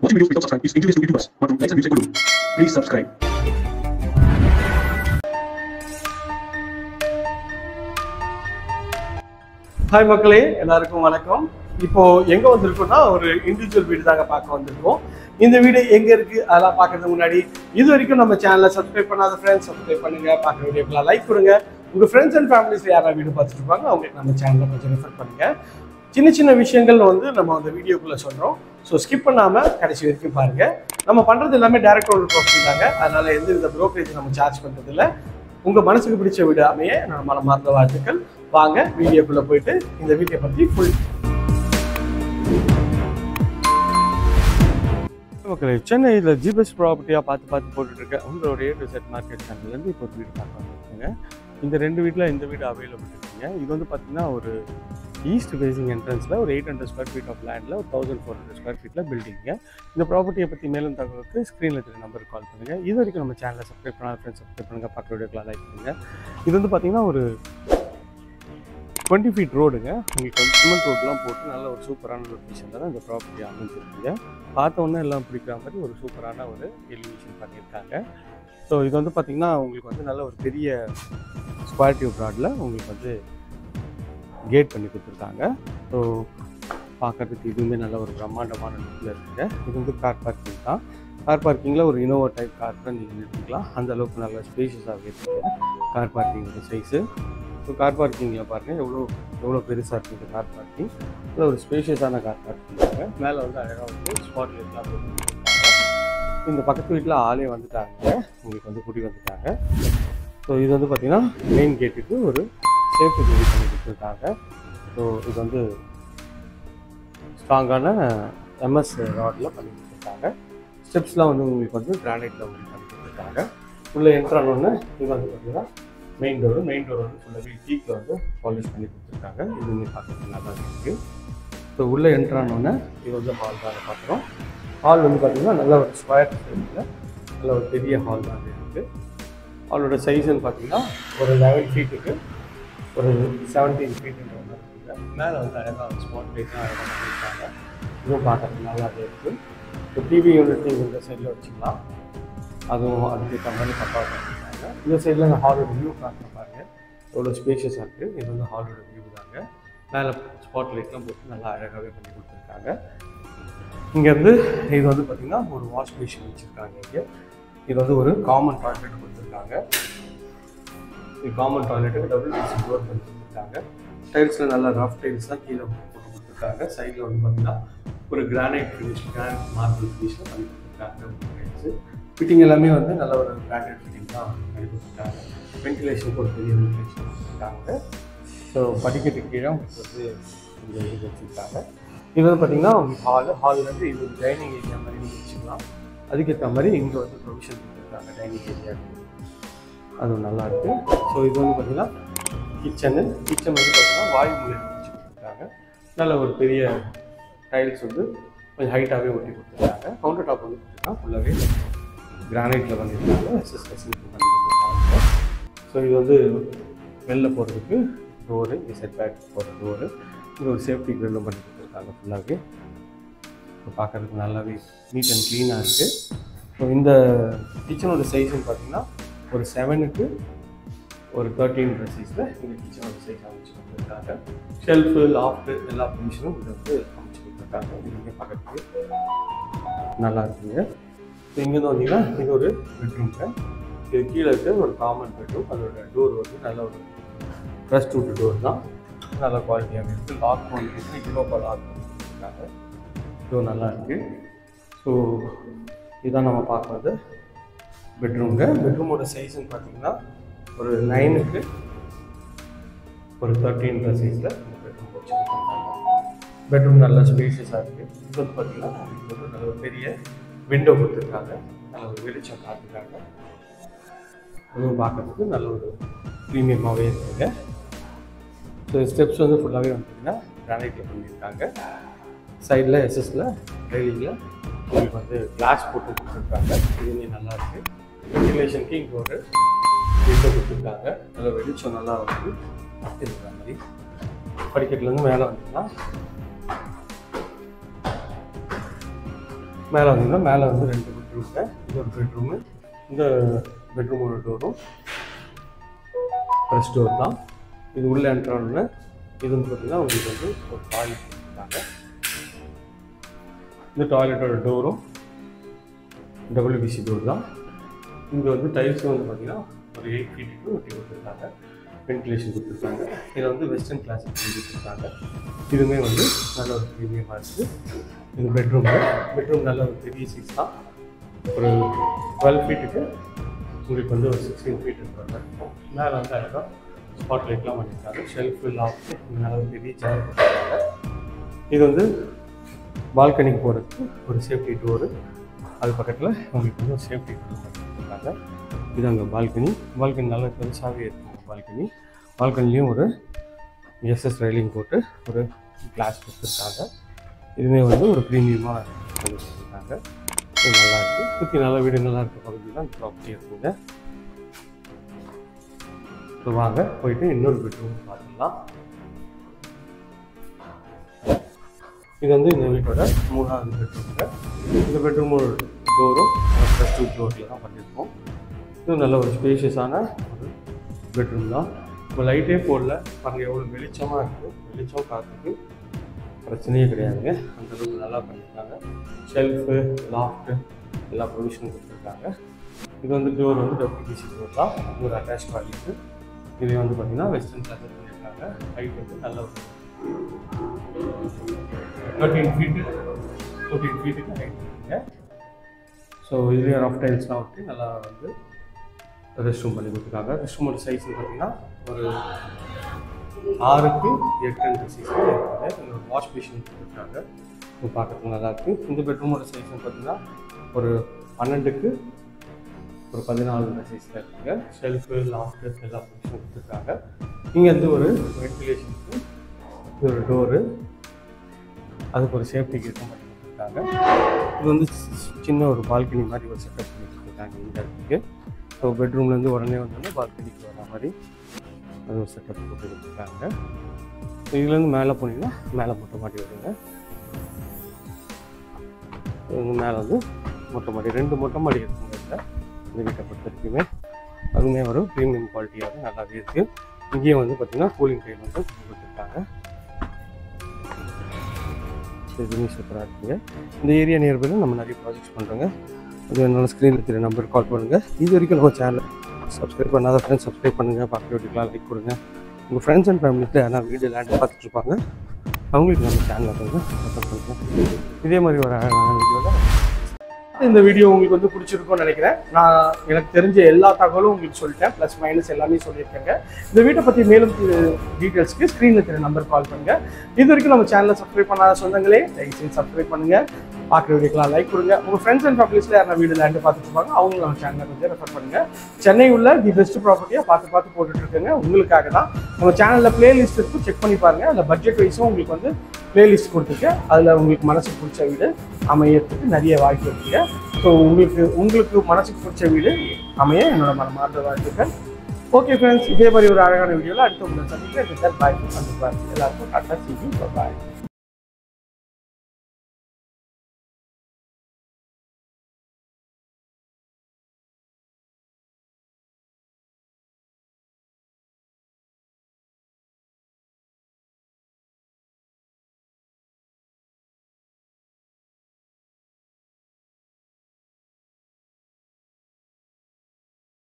Watching videos without subscribe is injurious to YouTubers. Want to like and views and good. Please subscribe. Hi மக்களே, எல்லாருக்கும் வணக்கம். இப்போ எங்க வந்திருக்கோம்னா ஒரு இண்டிவிஜுவல் வீடு தாங்க பார்க்க வந்திருக்கோம். இந்த வீடு எங்க இருக்கு அதெல்லாம் பார்க்கறதுக்கு முன்னாடி இது வரைக்கும் நம்ம சேனலை சப்ஸ்கிரைப் பண்ணாத ஃப்ரெண்ட்ஸ் சப்ஸ்கிரைப் பண்ணுங்க, பார்க்குற வீடியோக்கெல்லாம் லைக் கொடுங்க. உங்க ஃப்ரெண்ட்ஸ் அண்ட் ஃபேமிலிஸ் யாராவது வீடு பார்த்துட்டு இருப்பாங்க அவங்களுக்கு நம்ம சேனலை கொஞ்சம் ரெஃபர் பண்ணுங்க. சின்ன சின்ன விஷயங்கள் நம்ம அந்த வீடியோக்குள்ள சொல்றோம். ஸோ ஸ்கிப் பண்ணாம கடைசி வரைக்கும் பாருங்க. நம்ம பண்றது எல்லாமே டைரக்ட் ஓனர் ப்ராப்பர்ட்டி தாங்க. அதனால எந்த வித ப்ரோக்கரேஜ் நம்ம சார்ஜ் பண்றது இல்லை. உங்க மனசுக்கு பிடிச்ச வீடு அமைய நம்ம மனமார்ந்த வாழ்த்துக்கள். வாங்க வீடியோக்குள்ள போயிட்டு இந்த வீட்டை பத்தி ஃபுல் மக்களே, சென்னையில் ஜிபெஸ்ட் ப்ராப்பர்ட்டியாக பார்த்து போட்டுட்டு இருக்கேன். உங்களோட A to Z மார்க்கெட் சேனல்லேருந்து இப்போ ஒரு வீடு பார்க்க வந்துருக்குங்க. இந்த ரெண்டு வீட்டில் இந்த வீடு அவைலபிள் இருக்குங்க. இது பார்த்தீங்கன்னா ஒரு ஈஸ்ட் ஃபேசிங் என்ட்ரன்ஸில் ஒரு 800 ஸ்கொயர் ஃபீட் ஆஃப் லேண்டில் ஒரு 1400 ஸ்கொயர் ஃபீட்டில் பில்டிங்க. இந்த ப்ராப்பர்ட்டியை பற்றி மேலும் தகவலுக்கு ஸ்க்ரீனில் இருக்கிற நம்பருக்கு கால் பண்ணுங்கள். இது வரைக்கும் நம்ம சேனலை சப்ஸ்கிரைப் பண்ணாத ஃப்ரெண்ட்ஸ் சப்ஸ்கிரைப் பண்ணுங்கள், பார்க்குற வீடியோக்கெலாம் லைக் பண்ணுங்கள். இது பார்த்தீங்கன்னா ஒரு 20 ஃபீட் ரோடுங்க. உங்களுக்கு சிமெண்ட் ரோடெலாம் போட்டு நல்ல ஒரு சூப்பரான லொக்கேஷனில் தான் இந்த ப்ராப்பர்ட்டி அமைஞ்சிருக்குங்க. பார்த்தோன்னே எல்லாம் பிடிக்கிற மாதிரி ஒரு சூப்பரான ஒரு எலிவேஷன் பண்ணியிருக்காங்க. ஸோ இது பார்த்திங்கன்னா உங்களுக்கு நல்ல ஒரு பெரிய ஸ்கொயர் டியூப் ராடில் உங்களுக்கு கேட் பண்ணி கொடுத்துருக்காங்க. ஸோ பார்க்குறதுக்கு இதுவுமே நல்ல ஒரு பிரம்மாண்டமான லுக்கில் இருக்குங்க. இது கார் பார்க்கிங் தான். கார் பார்க்கிங்கில் ஒரு இனோவா டைப் கார் தான் நீங்கள் நிறுத்திக்கலாம். அந்த அளவுக்கு நல்ல ஸ்பேஷியஸாக இருக்குங்க கார் பார்க்கிங்கோட சைஸு. ஸோ கார் பார்க்கிங்கில் பாருங்கள் எவ்வளோ பெருசாக இருக்குது கார் பார்க்கிங். நல்ல ஒரு ஸ்பேஷியஸான கார் பார்க்கிங். மேலே அழகாக ஸ்பாட் லைட்லாம் போட்டுருக்காங்க. இந்த பக்கத்து வீட்டில் ஆளே வந்துட்டாங்க, உங்களுக்கு குடி வந்துட்டாங்க. ஸோ இது பார்த்திங்கன்னா மெயின் கேட்டுக்கு ஒரு சேஃப்டி ரெடி பண்ணி கொடுத்துருக்காங்க. ஸோ இது ஸ்ட்ராங்கான எம்எஸ் ராடில் பண்ணி கொடுத்துருக்காங்க. ஸ்டெப்ஸ்லாம் உங்களுக்கு கிரானைட்டில் பண்ணி கொடுத்துருக்காங்க. உள்ளே என்ட்ரானோன்னு இது பார்த்திங்கன்னா மெயின் டோர் ஃபுல்லாகவே டீக்கில் பாலிஷ் பண்ணி கொடுத்துருக்காங்க. இதுவுமே பார்க்குறதுக்கு நல்லா இருக்குது. ஸோ உள்ளே என்ட்ரானோன்னு இது ஹால் தான் பார்க்குறோம். ஹால் பார்த்திங்கன்னா நல்ல ஒரு ஸ்கொயர் ஷேப்பில் நல்ல ஒரு பெரிய ஹால் தான் இருக்குது. ஹாலோட சைஸ்ன்னு பார்த்திங்கன்னா ஒரு 11 ஃபீட்டுக்கு ஒரு 17 ஃபீட்டுன்ற ஒன்று இருக்குங்க. மேலே அழகாக ஸ்பாட் லைட்லாம் அழகாக பண்ணியிருக்காங்க. இதுவும் பார்க்குறதுக்கு நல்லா இருக்குது. இப்போ டிவி யூனிட் இந்த சைடில் வச்சுக்கலாம். அதுவும் அதுக்கேற்ற மாதிரி பக்காவாக பண்ணியிருக்காங்க. இந்த சைடில் அந்த ஹாலோட வியூ பார்க்க பாருங்கள் எவ்வளோ ஸ்பேஷியஸாக இருக்குது. இது ஹாலோட வியூ தாங்க. மேலே ஸ்பாட் லைட்லாம் போட்டு நல்லா அழகாகவே பண்ணி கொடுத்துருக்காங்க. இங்கேருந்து இது பார்த்திங்கன்னா ஒரு வாஷ் பேஷன் வச்சுருக்காங்க. இங்கே இது ஒரு காமன் டாய்லெட் கொடுத்துருக்காங்க. இது காமன் டாய்லெட்டுக்கு டபுள் பீஸ் டோர் பண்ணி கொடுத்துருக்காங்க. டைல்ஸில் நல்லா ரஃப் டைல்ஸ் தான் கீழே போட்டு கொடுத்துருக்காங்க. சைடில் பார்த்திங்கன்னா ஒரு கிரானைட் மார்பிள் ஃபினிஷில் பண்ணி கொடுத்துருக்காங்க. டைல்ஸு ஃபிட்டிங் எல்லாமே நல்ல ஒரு பிராண்டட் ஃபிட்டிங் தான் பண்ணி கொடுத்துருக்காங்க. வென்டிலேஷனுக்கு ஒரு பெரிய வென்டிலேஷன் கொடுத்துருக்காங்க. ஸோ படிக்கட்டு கீழே உங்களுக்கு இந்த இது வச்சுருக்காங்க. இது பார்த்திங்கன்னா உங்களுக்கு ஹால்லேருந்து இது டைனிங் ஏரியா மாதிரி நீங்கள் வச்சுக்கலாம். அதுக்கேற்ற மாதிரி இங்கே ப்ரொவிஷன் கொடுத்துருக்காங்க டைனிங் ஏரியாவுக்கு. அதுவும் நல்லாயிருக்கு. ஸோ இது பார்த்திங்கன்னா கிச்சன் பார்த்திங்கன்னா வாயு மூலையில் வச்சு கொடுத்துருக்காங்க. நல்ல ஒரு பெரிய டைல்ஸ் கொஞ்சம் ஹைட்டாகவே ஒட்டி கொடுத்துருக்காங்க. கவுண்டர் டாப் பார்த்திங்கன்னா ஃபுல்லாகவே கிரானைட்டில் பண்ணியிருக்காங்க. எஸ்எஸ்எஸ் பண்ணி கொடுத்துருக்காங்க. ஸோ இது வெளில போகிறதுக்கு டோரு, இங்கே செட் பேக் போகிற டோரு, இங்கே ஒரு சேஃப்டி கிரில்லும் பண்ணி கொடுத்துருக்காங்க ஃபுல்லாகவே. இப்போ பார்க்குறதுக்கு நல்லாவே நீட் அண்ட் க்ளீனாக இருக்குது. ஸோ இந்த கிச்சனோட சைஸ்ன்னு பார்த்திங்கன்னா ஒரு 7க்கு ஒரு 13 சைஸில் இந்த கிச்சனோட சைஸ் அமைச்சு கொடுத்துருக்காங்க. ஷெல்ஃபு, லாஃப்ட்டு எல்லா பொசிஷனும் இதை அமைச்சு கொடுத்துருக்காங்க. இங்கே பார்க்குறதுக்கு நல்லா இருக்குங்க. ஸோ இங்கேருந்து வந்தீங்கன்னா இது ஒரு பெட்ரூம்ங்க. இது கீழே இருக்க ஒரு காமன் பெட்ரூம். அதோட டோர் நல்ல ஒரு ப்ரெஸ் டூட் டோர் தான். நல்ல குவாலிட்டியாக இருக்குது. லாக் பண்ணிட்டு இவ்வளோ லாக் பண்ணி கொடுத்துருக்காங்க. ஸோ நல்லா இருக்குது. ஸோ இதுதான் நம்ம பார்க்குறது பெட்ரூம்ங்க. பெட்ரூமோட சைஸ்ன்னு பார்த்தீங்கன்னா ஒரு 9க்கு ஒரு 13 சைஸில் இந்த பெட்ரூம் வச்சு கொடுத்துருக்காங்க. பெட்ரூம் நல்லா ஸ்பேஷியஸாக இருக்குது. இது பார்த்திங்கன்னா உங்களுக்கு நல்ல ஒரு பெரிய விண்டோ கொடுத்துருக்காங்க. நல்ல ஒரு வெளிச்சம் காட்டுறாங்க. அதுவும் பார்க்குறதுக்கு நல்ல ஒரு ப்ரீமியமாகவே இருக்குங்க. ஸோ ஸ்டெப்ஸ் ஃபுல்லாகவே கிரானைட்டில் பண்ணியிருக்காங்க. சைடில் எஸ்எஸ்ல ரைலிங்கில் உங்களுக்கு கிளாஸ் போட்டு கொடுத்துருக்காங்க. இதுவுமே நல்லா இருக்குது. வென்டிலேஷனுக்கு இங்கே ஒரு விண்டோ கொடுத்துருக்காங்க. நல்ல வெளிச்சம் நல்லா இருக்கிற மாதிரி. படிக்கட்டுலேருந்து மேலே வந்தீங்கன்னா மேலே வந்தீங்கன்னா மேலே வந்து 2 பெட்ரூம்ங்க. இது ஒரு பெட்ரூமு, இந்த பெட்ரூமோட டோரும் ஃப்ரெஷ் டோர் தான். இது உள்ளே என்ட்ரானோடனே இது வந்து பார்த்திங்கன்னா உங்களுக்கு வந்து ஒரு டாய்லெட் கொடுத்துருக்காங்க. இந்த டாய்லெட்டோட டோரும் WBC டோர் தான். இங்கே வந்து டைல்ஸும் வந்து பார்த்திங்கன்னா ஒரு 8 ஃபீட்டுக்கு ஒட்டி கொடுத்துருக்காங்க. வென்டிலேஷன் கொடுத்துருக்காங்க. இதில் வந்து வெஸ்டர்ன் கிளாஸ் கொடுத்துருக்காங்க. இதுவுமே வந்து நல்ல ஒரு ப்ரீமியமாக இருக்குது. இது பெட்ரூம் நல்ல ஒரு பெரிய சைஸ் தான். ஒரு 12 ஃபீட்டுக்கு உங்களுக்கு வந்து ஒரு 16 ஃபீட் இருக்காங்க. மேலே வந்து அழகாக ஸ்பாட் லைட்லாம் பண்ணியிருக்காங்க. ஷெல்ஃபு லாஃப்ட்டு நல்ல ஒரு பெரிய சேனல் கொடுத்துருக்காங்க. இது வந்து பால்கனிக்கு போகிறதுக்கு ஒரு சேஃப்டி டோரு. அது பக்கத்தில் உங்களுக்கு வந்து ஒரு சேஃப்டி டோர் கொடுத்துருக்காங்க. இது அங்கே பால்கனி நல்லா பெருசாகவே இருக்குங்க. பால்கனிலையும் ஒரு SS ரெயிலிங் போட்டு ஒரு கிளாஸ் கொடுத்துருக்காங்க. இதுவுமே வந்து ஒரு ப்ரீமியமாக கொடுத்துருக்காங்க. இது நல்லா இருக்குது. சுற்றி நல்ல வீடு நல்லா இருக்க பகுதியில் அந்த ப்ராப்பர்ட்டி இருக்குங்க. ஸோ வாங்க போயிட்டு இன்னொரு பெட்ரூம் பார்த்துக்கலாம். இது வந்து இந்த வீட்டோட 3வது பெட்ரூம்ங்க. இந்த பெட்ரூமோட டோரும் ப்ளஸ் 2 டோரில் தான் பண்ணியிருக்கோம். இது நல்ல ஒரு ஸ்பேஷியஸான ஒரு பெட்ரூம் தான். இப்போ லைட்டே போடல பாருங்கள், எவ்வளோ வெளிச்சமாக இருக்குது. வெளிச்சம் காற்றுக்கு பிரச்சனையே கிடையாதுங்க. அந்த அளவுக்கு நல்லா பண்ணியிருக்காங்க. ஷெல்ஃபு லாஃப்ட்டு எல்லா ப்ரொவிஷனும் கொடுத்துருக்காங்க. இது வந்து டோர் வந்து WBC டோர் தான். ஒரு அட்டாச் டாய்லெட்டு. இது வந்து பார்த்திங்கன்னா வெஸ்டர்ன் கிளாஸ் பண்ணியிருக்காங்க. ஹைட் வந்து நல்ல ஒரு 14 ஃபீட்டுக்கு ஹைட் இருக்குங்க. ஸோ இதுலேயே ரஃப் டைல்ஸ்லாம் விட்டு நல்லா வந்து ரெஸ்ட் ரூம் பண்ணி கொடுத்துருக்காங்க. ரெஸ்ட் ரூமோட சைஸ்ன்னு பார்த்தீங்கன்னா ஒரு 6க்கு 8 சைஸில் இருக்குது. இதில் ஒரு வாஷ் மிஷின் கொடுத்துருக்காங்க. இது பார்க்கறதுக்கு நல்லாயிருக்கு. இந்த பெட்ரூமோட சைஸ்ன்னு பார்த்தீங்கன்னா ஒரு 12க்கு ஒரு 14 சைஸில் இருக்குங்க. ஷெல்ஃபு லாஃப்ட்டு எல்லா ப்ரொவிஷனும் கொடுத்துருக்காங்க. இங்கே வந்து ஒரு வென்டிலேஷனுக்கு ஒரு டோரு, அதுக்கு ஒரு சேஃப்டி கேட்டும் பண்ணி கொடுத்துருக்காங்க. இது வந்து சின்ன ஒரு பால்கனி மாதிரி ஒரு செட்டப் பண்ணி கொடுத்துருக்காங்க இந்த இடத்துக்கு. ஸோ பெட்ரூம்லேருந்து உடனே வந்தோன்னா பால்கனிக்கு வர மாதிரி அது ஒரு செட்டப் போட்டு கொடுத்துருக்காங்க. ஸோ இதுலேருந்து மேலே போனீங்கன்னா மேலே மொட்டை மாடி வருங்க. மேலே வந்து மொட்டை மாடி 2 மொட்டை மாடி இருக்குங்க. இந்த வீட்டை பொறுத்த வரைக்குமே அதுவுமே ஒரு ப்ரீமியம் குவாலிட்டியாக நல்லாவே இருக்குது. இங்கேயும் வந்து பார்த்திங்கன்னா கூலிங் டைல் வந்து கொடுத்துருக்காங்க. எதுவுமே சூப்பராக இருக்குங்க. இந்த ஏரியா நியர்பையில் நம்ம நிறைய ப்ராஜெக்ட்ஸ் பண்ணுறோங்க. அது என்னோட ஸ்க்ரீனில் தெரிய நம்பர் கால் பண்ணுங்கள். இது வரைக்கும் நம்ம சேனல் சப்ஸ்கிரைப் பண்ணாத ஃப்ரெண்ட்ஸ் சப்ஸ்கிரைப் பண்ணுங்கள். பார்க்க வீட்டுக்கெலாம் லைக் கொடுங்க. உங்கள் ஃப்ரெண்ட்ஸ் அண்ட் ஃபேமிலியில் யாரா வீடு லேண்டு பார்த்துட்ருப்பாங்க, அவங்களுக்கு நம்ம சேனலில் கொஞ்சம் சப்போர்ட் பண்ணுங்கள். இதே மாதிரி ஒரு அழகான வீடியோவில் இந்த வீடியோ உங்களுக்கு வந்து பிடிச்சிருக்கும்னு நினைக்கிறேன். நான் எனக்கு தெரிஞ்ச எல்லா தகவலும் உங்களுக்கு சொல்லிட்டேன், ப்ளஸ் மைனஸ் எல்லாமே சொல்லியிருக்கேங்க. இந்த வீட்டை பற்றி மேலும் டீட்டெயில்ஸ்க்கு ஸ்க்ரீனில் தெரிய நம்பர் கால் பண்ணுங்கள். இது வரைக்கும் நம்ம சேனலை சப்ஸ்கிரைப் பண்ணாத சொந்தங்களே தயவுசெய்து சப்ஸ்கிரைப் பண்ணுங்கள். பார்க்குற வீடியோக்கெலாம் லைக் கொடுங்க. உங்கள் ஃப்ரெண்ட்ஸ் அண்ட் ஃபேமிலிஸில் யாரா வீடு லேண்டு பார்த்துருப்பாங்க, அவங்களும் நம்ம சேனலை கொஞ்சம் ரெஃபர் பண்ணுங்கள். சென்னை உள்ள தி பெஸ்ட் ப்ராப்பர்ட்டியாக பார்த்து போட்டுட்ருக்கேங்க. உங்களுக்காக தான் நம்ம சேனலில் பிளேலிஸ்ட் இருக்கும், செக் பண்ணி பாருங்கள். அதில் பட்ஜெட் வைஸும் உங்களுக்கு வந்து பிளேலிஸ்ட் கொடுத்துருக்கேன். அதில் உங்களுக்கு மனசுக்கு பிடிச்ச வீடு அமையறதுக்கு நிறைய வாய்ப்பு இருக்குங்க. ஸோ உங்களுக்கு மனசுக்கு பிடிச்ச வீடு அமைய என்னோட மனமார்ந்த வாழ்த்துக்கள். ஓகே ஃப்ரெண்ட்ஸ், இதே மாதிரி ஒரு அழகான வீடியோவில் அடுத்த உங்களை சந்திக்கிறேன். பாய். எல்லாருக்கும் டாட்டா, see you, bye.